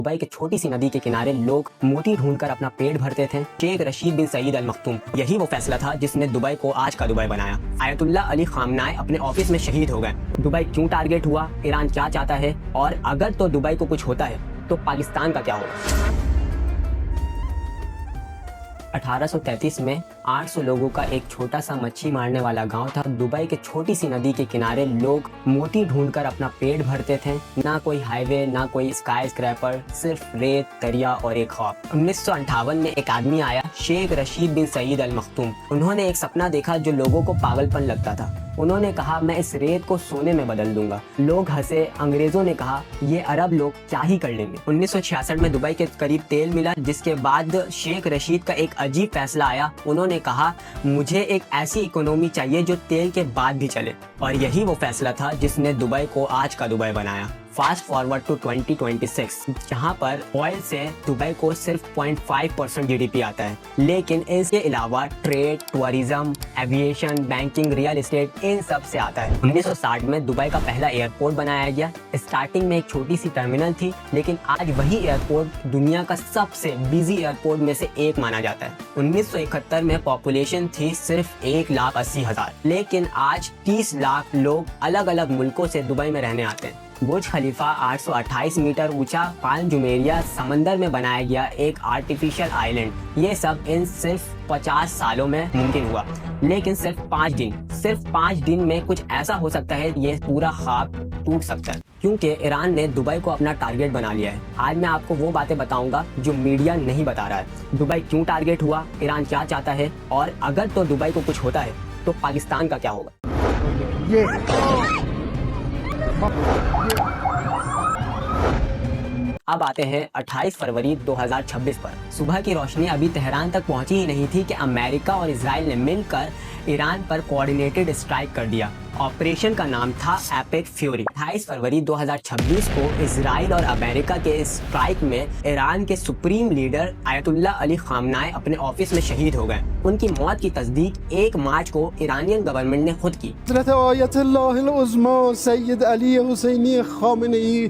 Dubai के छोटी सी नदी के किनारे लोग मोती ढूंढकर अपना पेट भरते थे। शेख रशीद बिन सईद अल मखतूम, यही वो फैसला था जिसने दुबई को आज का दुबई बनाया। आयतुल्ला अली खामनाई अपने ऑफिस में शहीद हो गए। दुबई क्यों टारगेट हुआ, ईरान क्या चाहता है, और अगर तो दुबई को कुछ होता है तो पाकिस्तान का क्या होगा। 1833 में 800 लोगों का एक छोटा सा मच्छी मारने वाला गांव था। दुबई के छोटी सी नदी के किनारे लोग मोती ढूंढकर अपना पेट भरते थे। ना कोई हाईवे, ना कोई स्काई स्क्रैपर, सिर्फ रेत, दरिया और एक ख्वाब। 1958 में एक आदमी आया, शेख रशीद बिन सईद अल मखतूम। उन्होंने एक सपना देखा जो लोगों को पागलपन लगता था। उन्होंने कहा, मैं इस रेत को सोने में बदल दूंगा। लोग हंसे। अंग्रेजों ने कहा, ये अरब लोग क्या ही कर लेंगे। 1966 में दुबई के करीब तेल मिला, जिसके बाद शेख रशीद का एक अजीब फैसला आया। उन्होंने कहा, मुझे एक ऐसी इकोनॉमी चाहिए जो तेल के बाद भी चले, और यही वो फैसला था जिसने दुबई को आज का दुबई बनाया। फास्ट फॉरवर्ड टू 2026, जहाँ पर ऑयल से दुबई को सिर्फ 0.5% GDP आता है, लेकिन इसके अलावा trade, tourism, aviation, banking, real estate, इन सब से आता है। 1960 में दुबई का पहला एयरपोर्ट बनाया गया। स्टार्टिंग में एक छोटी सी टर्मिनल थी, लेकिन आज वही एयरपोर्ट दुनिया का सबसे बिजी एयरपोर्ट में से एक माना जाता है। 1971 में पॉपुलेशन थी सिर्फ 1,80,000, लेकिन आज 30 लाख लोग अलग अलग मुल्कों से दुबई में रहने आते हैं। बुर्ज खलीफा 828 मीटर ऊंचा, पाल्म जुमेरिया समंदर में बनाया गया एक आर्टिफिशियल आइलैंड। ये सब इन सिर्फ 50 सालों में मुमकिन हुआ, लेकिन सिर्फ 5 दिन में कुछ ऐसा हो सकता है, ये पूरा ख्वाब टूट सकता है, क्योंकि ईरान ने दुबई को अपना टारगेट बना लिया है। आज मैं आपको वो बातें बताऊंगा जो मीडिया नहीं बता रहा है। दुबई क्यों टारगेट हुआ, ईरान क्या चाहता है, और अगर तो दुबई को कुछ होता है तो पाकिस्तान का क्या होगा। अब आते हैं 28 फरवरी 2026 पर। सुबह की रोशनी अभी तेहरान तक पहुंची ही नहीं थी कि अमेरिका और इजराइल ने मिलकर ईरान पर कोऑर्डिनेटेड स्ट्राइक कर दिया। ऑपरेशन का नाम था एपिक फ्यूरी। 28 फरवरी 2026 को इजराइल और अमेरिका के स्ट्राइक में ईरान के सुप्रीम लीडर आयतुल्ला अली खामनाई अपने ऑफिस में शहीद हो गए। उनकी मौत की तस्दीक 1 मार्च को ईरानियन गवर्नमेंट ने खुद की। सैयद अली हुसैनी खामेनेई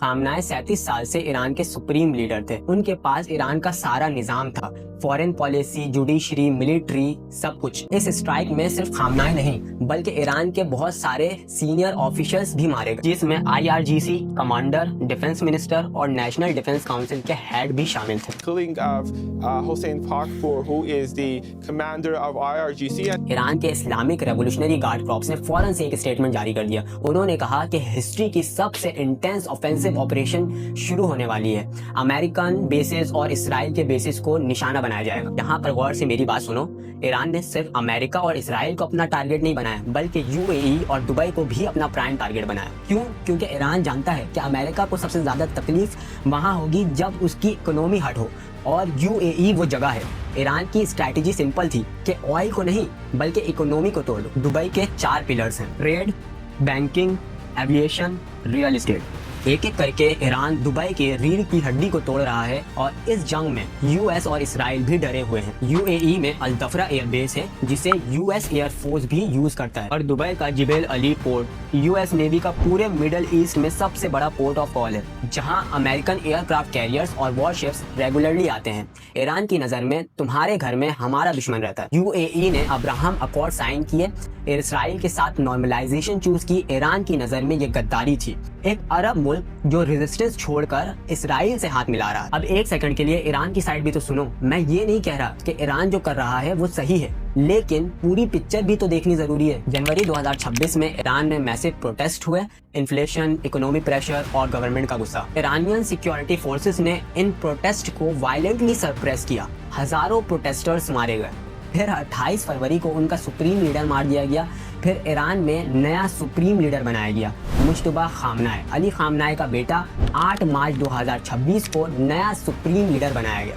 खामनाई 37 साल से ईरान के सुप्रीम लीडर थे। उनके पास ईरान का सारा निजाम था, फॉरेन पॉलिसी, जुडिशरी, मिलिट्री, सब कुछ। इस स्ट्राइक में सिर्फ खामनाई नहीं बल्कि ईरान के बहुत सारे सीनियर ऑफिशियल्स भी मारे गए, जिसमें IRGC कमांडर, डिफेंस मिनिस्टर और नेशनल डिफेंस काउंसिल के हेड भी शामिल थे। Killing of Hossein Pakpour, who is the commander of IRGC. Iran के इस्लामिक रेवोल्यूशनरी गार्ड कॉर्प्स ने फौरन से एक स्टेटमेंट जारी कर दिया। उन्होंने कहा कि हिस्ट्री की सबसे इंटेंस ऑफेंसिव ऑपरेशन शुरू होने वाली है। अमेरिकन बेसिस और इसराइल के बेसिस को निशाना बनाया जाएगा। यहाँ पर गौर से मेरी बात सुनो, ईरान ने सिर्फ अमेरिका और इसराइल को अपना टारगेट नहीं बनाया, बल्कि UAE और दुबई को भी अपना प्राइम टारगेट बनाया। क्यों? क्योंकि ईरान जानता है कि अमेरिका को सबसे ज्यादा तकलीफ वहाँ होगी जब उसकी इकोनॉमी हट हो, और UAE वो जगह है। ईरान की स्ट्रैटेजी सिंपल थी कि ऑयल को नहीं बल्कि इकोनॉमी को तोड़ दो। दुबई के 4 पिलर्स हैं, trade, banking, aviation, real estate. एक एक करके ईरान दुबई के रीढ़ की हड्डी को तोड़ रहा है, और इस जंग में US और इसराइल भी डरे हुए हैं। UAE में अल-दफरा एयरबेस है जिसे US एयर फोर्स भी यूज करता है, और दुबई का जिबेल अली पोर्ट US नेवी का पूरे मिडल ईस्ट में सबसे बड़ा पोर्ट ऑफ कॉल है, जहां अमेरिकन एयरक्राफ्ट कैरियर्स और वॉरशिप्स रेगुलरली आते हैं। ईरान की नजर में तुम्हारे घर में हमारा दुश्मन रहता है। UAE ने अब्राहम अकॉर्ड साइन किए, इसराइल के साथ नॉर्मलाइजेशन चूज की। ईरान की नजर में ये गद्दारी थी, एक अरब मुल्क जो रेजिस्टेंस छोड़कर इसराइल से हाथ मिला रहा है। अब एक सेकंड के लिए ईरान की साइड भी तो सुनो। मैं ये नहीं कह रहा कि ईरान जो कर रहा है वो सही है, लेकिन पूरी पिक्चर भी तो देखनी जरूरी है। जनवरी 2026 में ईरान में मैसिव प्रोटेस्ट हुए, इन्फ्लेशन, इकोनॉमिक प्रेशर और गवर्नमेंट का गुस्सा। ईरानियन सिक्योरिटी फोर्सेस ने इन प्रोटेस्ट को वायलेंटली सरप्रेस किया, हजारों प्रोटेस्टर्स मारे गए। फिर 28 फरवरी को उनका सुप्रीम लीडर मार दिया गया। फिर ईरान में नया सुप्रीम लीडर बनाया गया, मुश्तबा खामनाई। अली खामनाई का बेटा 8 मार्च 2026 को नया सुप्रीम लीडर बनाया गया।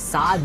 $7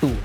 2،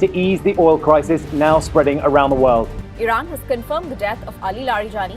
To ease the oil crisis now spreading around the world. Iran has confirmed the death of Ali Larijani.